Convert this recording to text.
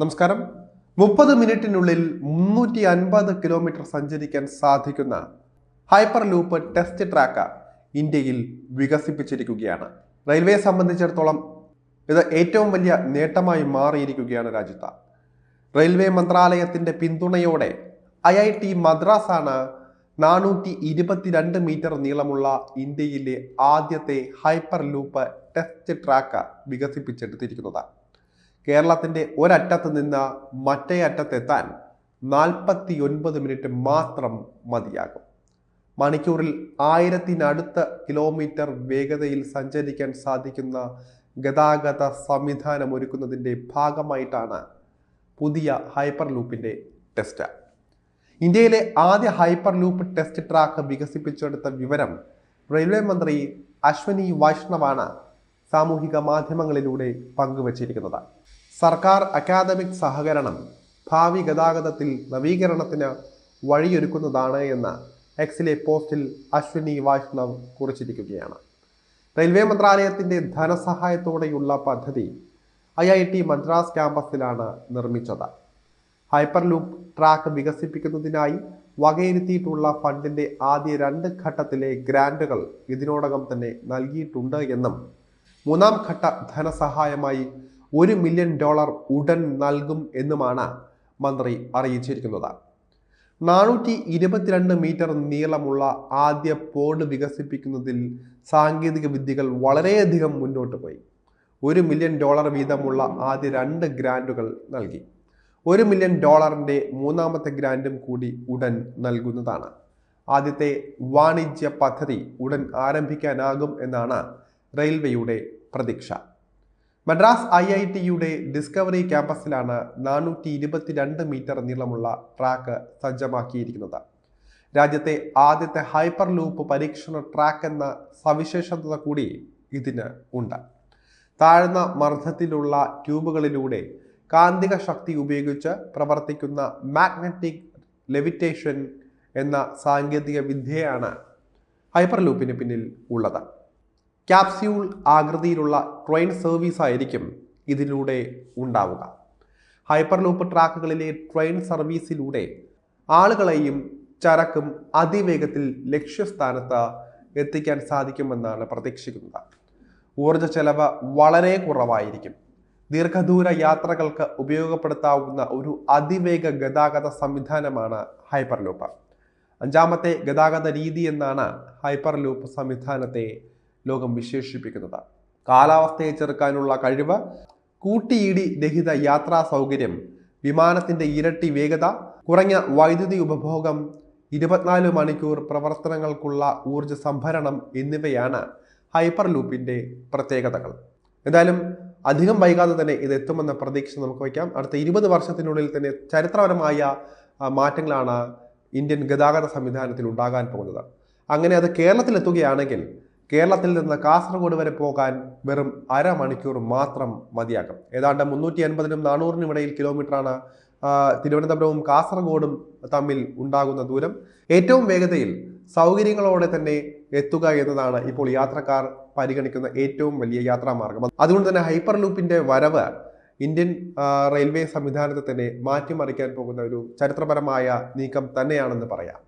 നമസ്കാരം. 30 മിനിറ്റിനുള്ളിൽ 350 കിലോമീറ്റർ സഞ്ചരിക്കാൻ സാധിക്കുന്ന ഹൈപ്പർ ലൂപ്പ് ടെസ്റ്റ് ട്രാക്ക് ഇന്ത്യയിൽ വികസിപ്പിച്ചിരിക്കുകയാണ്. റെയിൽവേയെ സംബന്ധിച്ചിടത്തോളം ഇത് ഏറ്റവും വലിയ നേട്ടമായി മാറിയിരിക്കുകയാണ് രാജ്യത്ത്. റെയിൽവേ മന്ത്രാലയത്തിന്റെ പിന്തുണയോടെ IIT മദ്രാസാണ് 422 മീറ്റർ നീളമുള്ള ഇന്ത്യയിലെ ആദ്യത്തെ ഹൈപ്പർ ലൂപ്പ് ടെസ്റ്റ് ട്രാക്ക് വികസിപ്പിച്ചെടുത്തിരിക്കുന്നത്. കേരളത്തിന്റെ ഒരറ്റത്ത് നിന്ന് മറ്റേ അറ്റത്തെത്താൻ 49 മിനിറ്റ് മാത്രം മതിയാകും. മണിക്കൂറിൽ 1000-നടുത്ത് കിലോമീറ്റർ വേഗതയിൽ സഞ്ചരിക്കാൻ സാധിക്കുന്ന ഗതാഗത സംവിധാനം ഒരുക്കുന്നതിൻ്റെ ഭാഗമായിട്ടാണ് പുതിയ ഹൈപ്പർ ലൂപ്പിന്റെ ടെസ്റ്റ്. ഇന്ത്യയിലെ ആദ്യ ഹൈപ്പർ ലൂപ്പ് ടെസ്റ്റ് ട്രാക്ക് വികസിപ്പിച്ചെടുത്ത വിവരം റെയിൽവേ മന്ത്രി അശ്വനി വൈഷ്ണവാണ് സാമൂഹിക മാധ്യമങ്ങളിലൂടെ പങ്കുവച്ചിരിക്കുന്നത്. സർക്കാർ അക്കാദമിക് സഹകരണം ഭാവി ഗതാഗതത്തിൽ നവീകരണത്തിന് വഴിയൊരുക്കുന്നതാണ് എന്ന് എക്സിലെ പോസ്റ്റിൽ അശ്വനി വൈഷ്ണവ് കുറിച്ചിരിക്കുകയാണ്. റെയിൽവേ മന്ത്രാലയത്തിന്റെ ധനസഹായത്തോടെയുള്ള പദ്ധതി IIT മദ്രാസ് ക്യാമ്പസിലാണ് നിർമ്മിച്ചത്. ഹൈപ്പർ ലൂപ്പ് ട്രാക്ക് വികസിപ്പിക്കുന്നതിനായി വകയിരുത്തിയിട്ടുള്ള ഫണ്ടിന്റെ ആദ്യ 2 ഘട്ടത്തിലെ ഗ്രാന്റുകൾ ഇതിനോടകം തന്നെ നൽകിയിട്ടുണ്ട് എന്നും മൂന്നാം ഘട്ട ധനസഹായമായി $1 മില്യൺ ഉടൻ നൽകും എന്നുമാണ് മന്ത്രി അറിയിച്ചിരിക്കുന്നത്. 422 മീറ്റർ നീളമുള്ള ആദ്യ പോഡ് വികസിപ്പിക്കുന്നതിൽ സാങ്കേതിക വിദ്യകൾ വളരെയധികം മുന്നോട്ട് പോയി. $1 മില്യൺ വീതമുള്ള ആദ്യ 2 ഗ്രാന്റുകൾ നൽകി. $1 മില്യൺ മൂന്നാമത്തെ ഗ്രാന്റും കൂടി ഉടൻ നൽകുന്നതാണ്. ആദ്യത്തെ വാണിജ്യ പദ്ധതി ഉടൻ ആരംഭിക്കാനാകും എന്നാണ് റെയിൽവേയുടെ പ്രതീക്ഷ. മദ്രാസ് IITയുടെ ഡിസ്കവറി ക്യാമ്പസിലാണ് 422 മീറ്റർ നീളമുള്ള ട്രാക്ക് സജ്ജമാക്കിയിരിക്കുന്നത്. രാജ്യത്തെ ആദ്യത്തെ ഹൈപ്പർ ലൂപ്പ് പരീക്ഷണ ട്രാക്ക് എന്ന സവിശേഷത കൂടി ഇതിന് ഉണ്ട്. താഴ്ന്ന മർദ്ദത്തിലുള്ള ട്യൂബുകളിലൂടെ കാന്തിക ശക്തി ഉപയോഗിച്ച് പ്രവർത്തിക്കുന്ന മാഗ്നറ്റിക് ലെവിറ്റേഷൻ എന്ന സാങ്കേതിക വിദ്യയാണ് ഹൈപ്പർ ലൂപ്പിന് പിന്നിൽ ഉള്ളത്. ക്യാപ്സ്യൂൾ ആകൃതിയിലുള്ള ട്രെയിൻ സർവീസ് ആയിരിക്കും ഇതിലൂടെ ഉണ്ടാവുക. ഹൈപ്പർ ലൂപ്പ് ട്രാക്കുകളിലെ ട്രെയിൻ സർവീസിലൂടെ ആളുകളെയും ചരക്കും അതിവേഗത്തിൽ ലക്ഷ്യസ്ഥാനത്ത് എത്തിക്കാൻ സാധിക്കുമെന്നാണ് പ്രതീക്ഷിക്കുന്നത്. ഊർജ്ജ ചെലവ് വളരെ കുറവായിരിക്കും. ദീർഘദൂര യാത്രകൾക്ക് ഉപയോഗപ്പെടുത്താവുന്ന ഒരു അതിവേഗ ഗതാഗത സംവിധാനമാണ് ഹൈപ്പർ ലൂപ്പ്. 5ാമത്തെ ഗതാഗത രീതി എന്നാണ് ഹൈപ്പർ ലൂപ്പ് സംവിധാനത്തെ ലോകം വിശേഷിപ്പിക്കുന്നത്. കാലാവസ്ഥയെ ചെറുക്കാനുള്ള കഴിവ്, കൂട്ടിയിടി രഹിത യാത്രാ സൗകര്യം, വിമാനത്തിന്റെ ഇരട്ടി വേഗത, കുറഞ്ഞ വൈദ്യുതി ഉപഭോഗം, 24 മണിക്കൂർ പ്രവർത്തനങ്ങൾക്കുള്ള ഊർജ്ജ സംഭരണം എന്നിവയാണ് ഹൈപ്പർ ലൂപ്പിന്റെ പ്രത്യേകതകൾ. എന്തായാലും അധികം വൈകാതെ തന്നെ ഇത് എത്തുമെന്ന പ്രതീക്ഷ നമുക്ക് വയ്ക്കാം. അടുത്ത 20 വർഷത്തിനുള്ളിൽ തന്നെ ചരിത്രപരമായ മാറ്റങ്ങളാണ് ഇന്ത്യൻ ഗതാഗത സംവിധാനത്തിൽ ഉണ്ടാകാൻ പോകുന്നത്. അങ്ങനെ അത് കേരളത്തിലെത്തുകയാണെങ്കിൽ കേരളത്തിൽ നിന്ന് കാസർഗോഡ് വരെ പോകാൻ വെറും അരമണിക്കൂർ മാത്രം മതിയാകും. ഏതാണ്ട് 350-നും 400-നും ഇടയിൽ കിലോമീറ്ററാണ് തിരുവനന്തപുരവും കാസർഗോഡും തമ്മിൽ ഉണ്ടാകുന്ന ദൂരം. ഏറ്റവും വേഗതയിൽ സൗകര്യങ്ങളോടെ തന്നെ എത്തുക എന്നതാണ് ഇപ്പോൾ യാത്രക്കാർ പരിഗണിക്കുന്ന ഏറ്റവും വലിയ യാത്രാമാർഗം. അതുകൊണ്ട് തന്നെ ഹൈപ്പർ ലൂപ്പിന്റെ വരവ് ഇന്ത്യൻ റെയിൽവേ സംവിധാനത്തെ തന്നെ മാറ്റിമറിക്കാൻ പോകുന്ന ഒരു ചരിത്രപരമായ നീക്കം തന്നെയാണെന്ന് പറയാം.